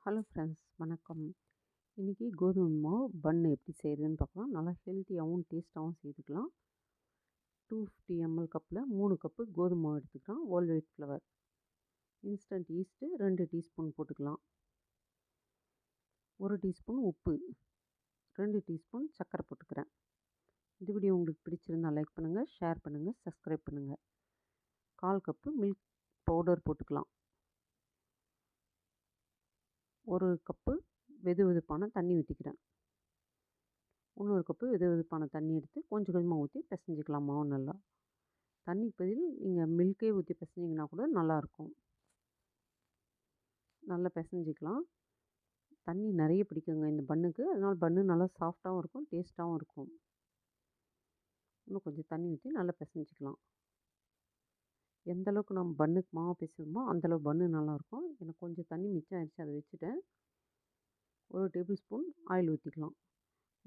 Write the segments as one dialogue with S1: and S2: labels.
S1: Hello friends, வணக்கம். இன்றைக்கி கோதுமை மாவு பன் எப்படி செய்கிறதுன்னு பார்க்கலாம். நல்லா ஹெல்த்தியாகவும் டேஸ்ட்டாகவும் செய்துக்கலாம். 250 ml கப்பில் 3 கப்பு கோதுமை மாவு எடுத்துக்கலாம். Whole wheat flower, instant east 2 teaspoon போட்டுக்கலாம். 1 டீஸ்பூன் உப்பு, 2 டீஸ்பூன் சர்க்கரை போட்டுக்கிறேன். இந்த வீடியோ உங்களுக்கு பிடிச்சிருந்தால் லைக் பண்ணுங்கள், ஷேர் பண்ணுங்கள், சப்ஸ்கிரைப் பண்ணுங்கள். 1/4 கப்பு மில்க் பவுடர் போட்டுக்கலாம். 1 கப்பு வெதுவெதுப்பான தண்ணி ஊற்றிக்கிறேன். இன்னொரு கப்பு வெதுவெதுப்பான தண்ணி எடுத்து கொஞ்சம் கொஞ்சமாக ஊற்றி பிசைஞ்சிக்கலாம் மாவு நல்லா. தண்ணிக்கு பதில் நீங்கள் மில்கே ஊற்றி பிசைஞ்சிங்கன்னா கூட நல்லாயிருக்கும். நல்லா பிசைஞ்சிக்கலாம். தண்ணி நிறைய பிடிக்குங்க இந்த பன்னுக்கு, அதனால் பன்னு நல்லா சாஃப்டாகவும் இருக்கும், டேஸ்ட்டாகவும் இருக்கும். இன்னும் கொஞ்சம் தண்ணி ஊற்றி நல்லா பிசைஞ்சிக்கலாம். எந்த அளவுக்கு நம்ம பன்னுக்கு மாவு பிசைவோமோ அந்தளவு பன்னு நல்லாயிருக்கும். எனக்கு கொஞ்சம் தண்ணி மிச்சம் ஆயிடுச்சு, அதை வச்சுட்டேன். 1 டேபிள் ஸ்பூன் ஆயில் ஊற்றிக்கலாம்.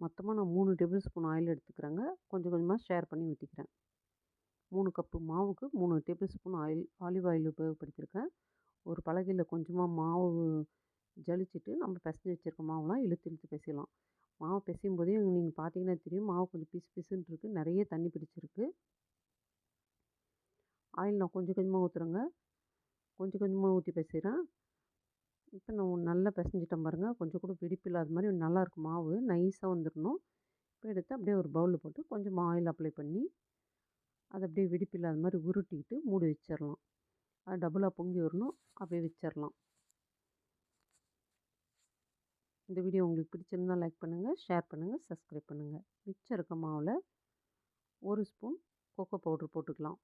S1: மொத்தமாக நான் 3 டேபிள் ஸ்பூன் ஆயில் எடுத்துக்கிறேங்க. கொஞ்சம் கொஞ்சமாக ஷேர் பண்ணி ஊற்றிக்கிறேன். 3 கப்பு மாவுக்கு 3 டேபிள் ஸ்பூன் ஆலிவ் ஆயில் உபயோகப்படுத்தியிருக்கேன். ஒரு பலகையில் கொஞ்சமாக மாவு ஜலிச்சுட்டு நம்ம பிசைஞ்சு வச்சுருக்க மாவுலாம் இழுத்து இழுத்து பிசையலாம். மாவு பிசையும் போதே நீங்கள் பார்த்தீங்கன்னா தெரியும், மாவு கொஞ்சம் பிசு பிசுன்னு இருக்குது, நிறைய தண்ணி பிடிச்சிருக்கு. ஆயில் நான் கொஞ்சம் கொஞ்சமாக ஊற்றுறேங்க. கொஞ்சம் கொஞ்சமாக ஊற்றி பிசைகிறேன். இப்போ நான் நல்லா பிசைஞ்சிட்டேன் பாருங்கள். கொஞ்சம் கூட வெடிப்பு இல்லாத மாதிரி நல்லாயிருக்கும் மாவு, நைஸாக வந்துடணும். இப்போ எடுத்து அப்படியே ஒரு பவுலில் போட்டு கொஞ்சம் ஆயில் அப்ளை பண்ணி அதை அப்படியே வெடிப்பு இல்லாத மாதிரி உருட்டிட்டு மூடி வச்சிடலாம். அது டபுளாக பொங்கி வரணும், அப்படியே வச்சிடலாம். இந்த வீடியோ உங்களுக்கு பிடிச்சிருந்தால் லைக் பண்ணுங்கள், ஷேர் பண்ணுங்கள், சப்ஸ்கிரைப் பண்ணுங்கள். மிச்சம் இருக்க மாவில் 1 ஸ்பூன் கோகோ பவுட்ரு போட்டுக்கலாம்.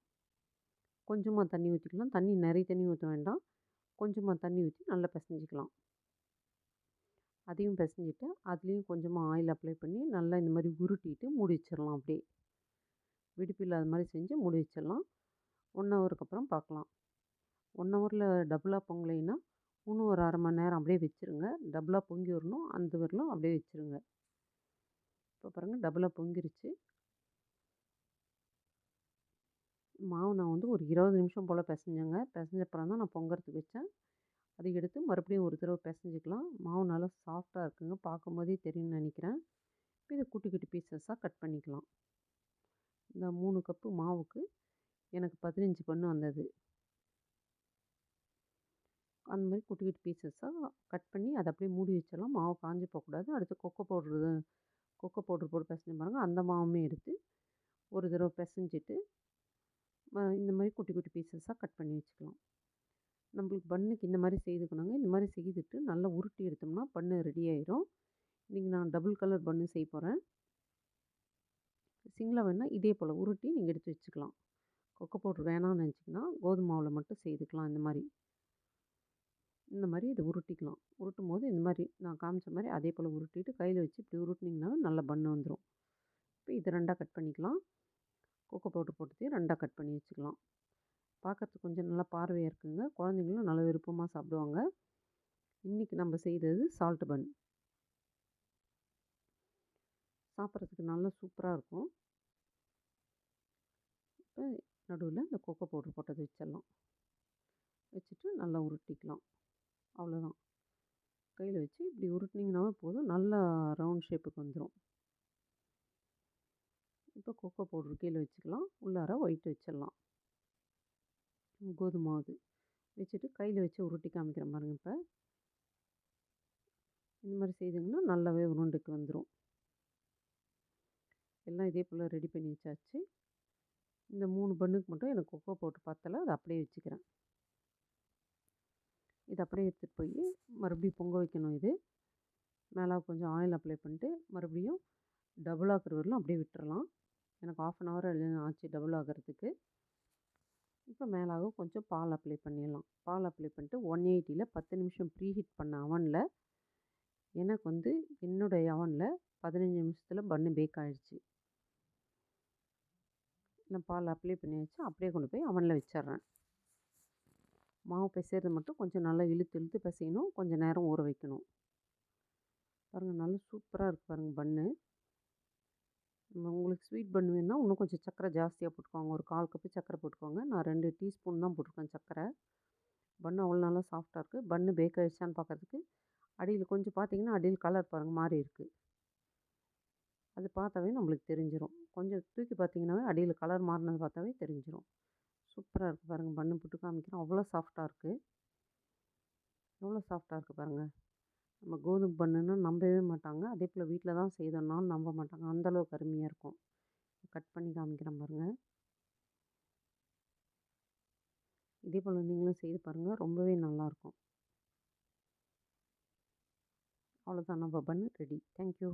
S1: கொஞ்சமாக தண்ணி ஊற்றிக்கலாம். தண்ணி நிறைய தண்ணி ஊற்ற வேண்டாம், கொஞ்சமாக தண்ணி ஊற்றி நல்லா பிசைஞ்சிக்கலாம். அதையும் பிசைஞ்சிட்டு அதுலேயும் கொஞ்சமாக ஆயில் அப்ளை பண்ணி நல்லா இந்த மாதிரி உருட்டிட்டு மூடி வச்சிடலாம். அப்படியே வெடிப்பு இல்லாத மாதிரி செஞ்சு மூடி வச்சிடலாம். 1 ஹவருக்கு அப்புறம் பார்க்கலாம். 1 ஹவரில் டபுளாக பொங்கலைன்னா இன்னும் ஒரு அரை மணி நேரம் அப்படியே வச்சுருங்க. டபுளாக பொங்கி வரணும், அந்த வரலும் அப்படியே வச்சுருங்க. இப்போ பாருங்கள், டபுளாக பொங்கிருச்சு மாவு. நான் வந்து ஒரு 20 நிமிஷம் போல் பிசைஞ்சேங்க. பிசைஞ்சப்புறம் தான் நான் பொங்கறதுக்கு வச்சேன். அதை எடுத்து மறுபடியும் ஒரு தடவை பிசைஞ்சிக்கலாம். மாவு நல்லா சாஃப்டாக இருக்குங்க, பார்க்கும்போதே தெரியும்னு நினைக்கிறேன். இப்போ இதை குட்டி குட்டி பீசஸாக கட் பண்ணிக்கலாம். இந்த 3 கப்பு மாவுக்கு எனக்கு 15 பன்னு வந்தது. அந்த மாதிரி குட்டி குட்டி பீசஸாக கட் பண்ணி அதை அப்படியே மூடி வச்சிடலாம். மாவு காஞ்சி போகக்கூடாது. அடுத்து கொக்கோ பவுட்ரு போட்டு பிசைஞ்சு பாருங்கள். அந்த மாவுமே எடுத்து ஒரு தடவை பிசைஞ்சிட்டு இந்த மாதிரி குட்டி குட்டி பீசஸாக கட் பண்ணி வச்சுக்கலாம். நம்மளுக்கு பன்னுக்கு இந்த மாதிரி செய்துக்கணுங்க. இந்த மாதிரி செய்துட்டு நல்லா உருட்டி எடுத்தோம்னா பன்னு ரெடி ஆயிரும். இன்றைக்கி நான் டபுள் கலர் பன்னு செய்ய போகிறேன். சிங்கிளாக வேணால் இதே போல் உருட்டி நீங்கள் எடுத்து வச்சுக்கலாம். கொக்கோ பவுட்ரு வேணாம்னு நினச்சிங்கன்னா கோதுமை மாவில் மட்டும் செய்துக்கலாம். இந்த மாதிரி இதை உருட்டிக்கலாம். உருட்டும் போது இந்த மாதிரி நான் காமிச்ச மாதிரி அதே போல் உருட்டிட்டு கையில் வச்சு இப்படி உருட்டினீங்கனாவே நல்ல பன்னு வந்துடும். இப்போ இதை 2ஆக கட் பண்ணிக்கலாம். கொக்கோ பவுட்ரு போட்டு 2ஆக கட் பண்ணி வச்சுக்கலாம். பார்க்குறதுக்கு கொஞ்சம் நல்லா பார்வையாக இருக்குங்க. குழந்தைங்களும் நல்லா விருப்பமாக சாப்பிடுவாங்க. இன்றைக்கி நம்ம செய்தது சால்ட் பன். சாப்பிட்றதுக்கு நல்லா சூப்பராக இருக்கும். இப்போ நடுவில் இந்த கொக்கோ பவுட்ரு போட்டதை வச்சிடலாம். வச்சுட்டு நல்லா உருட்டிக்கலாம். அவ்வளோதான். கையில் வச்சு இப்படி உருட்டினீங்கனாவே போதும், நல்லா ரவுண்ட் ஷேப்புக்கு வந்துடும். இப்போ கொக்கோ பவுட்ரு கீழே வச்சுக்கலாம். உள்ளார ஒயிட் வச்சிடலாம். கோதுமை மாவு வச்சுட்டு கையில் வச்சு உருட்டி காமிக்கிறேன் பாருங்கள். இப்போ இந்த மாதிரி செய்திங்கன்னா நல்லாவே உருண்டைக்கு வந்துடும். எல்லாம் இதே போல் ரெடி பண்ணி வச்சாச்சு. இந்த 3 பன்னுக்கு மட்டும் எனக்கு கொக்கோ பவுட்ரு பத்தலை, அதை அப்படியே வச்சுக்கிறேன். இதை அப்படியே எடுத்துகிட்டு போய் மறுபடியும் பொங்க வைக்கணும். இது மேலே கொஞ்சம் ஆயில் அப்ளை பண்ணிட்டு மறுபடியும் டபுள் ஆக்குற வரலும் அப்படியே விட்டுறலாம். எனக்கு 1/2 hour ஆச்சு டபுள் ஆகிறதுக்கு. இப்போ மேலாக கொஞ்சம் பால் அப்ளை பண்ணிடலாம். பால் அப்ளை பண்ணிட்டு 180ல் 10 நிமிஷம் ப்ரீஹீட் பண்ண அவனில் எனக்கு வந்து என்னுடைய அவனில் 15 நிமிஷத்தில் பன்னு பேக் ஆகிடுச்சு. நான் பால் அப்ளை பண்ணியாச்சு. அப்படியே கொண்டு போய் அவனில் வச்சிட்றேன். மாவு பிசைறது மட்டும் கொஞ்சம் நல்லா இழுத்து இழுத்து பிசையணும், கொஞ்சம் நேரம் ஊற வைக்கணும். பாருங்கள், நல்லா சூப்பராக இருக்குது பாருங்கள் பன்னு. உங்களுக்கு ஸ்வீட் பன் வேணுன்னா இன்னும் கொஞ்சம் சர்க்கரை ஜாஸ்தியாக போட்டுக்கோங்க. ஒரு 1/4 கப்பு சர்க்கரை போட்டுக்கோங்க. நான் 2 டீஸ்பூன் தான் போட்டிருக்கேன் சர்க்கரை. பன்னு அவ்வளோ நல்லா சாஃப்டாக இருக்குது. பன்னு பேக் ஆகிடுச்சான்னு பார்க்குறதுக்கு அடியில கொஞ்சம் பார்த்தீங்கன்னா, அடியில கலர் பாருங்க மாறி இருக்கு. அது பார்த்தாவே நம்மளுக்கு தெரிஞ்சிரும். கொஞ்சம் தூக்கி பார்த்தீங்கன்னாவே அடியில கலர் மாறுனது பார்த்தாவே தெரிஞ்சிரும். சூப்பரா இருக்கு பாருங்க. பன்னு புட்டு காமிக்கிறேன். அவ்வளோ சாஃப்ட்டா இருக்கு. எவ்வளோ சாஃப்ட்டா இருக்கு பாருங்க. நம்ம கோதுமை பண்ணுன்னா நம்பவே மாட்டாங்க. அதேபோல வீட்ல தான் செய்தோம்னாலும் நம்ப மாட்டாங்க. அந்த அளவுக்கு அருமையா இருக்கும். கட் பண்ணி காமிக்கிறேன் பாருங்க. இதே போல நீங்களும் செய்து பாருங்க. ரொம்பவே நல்லாயிருக்கும். அவ்வளோதான் நம்ம பன்னு ரெடி. Thank you.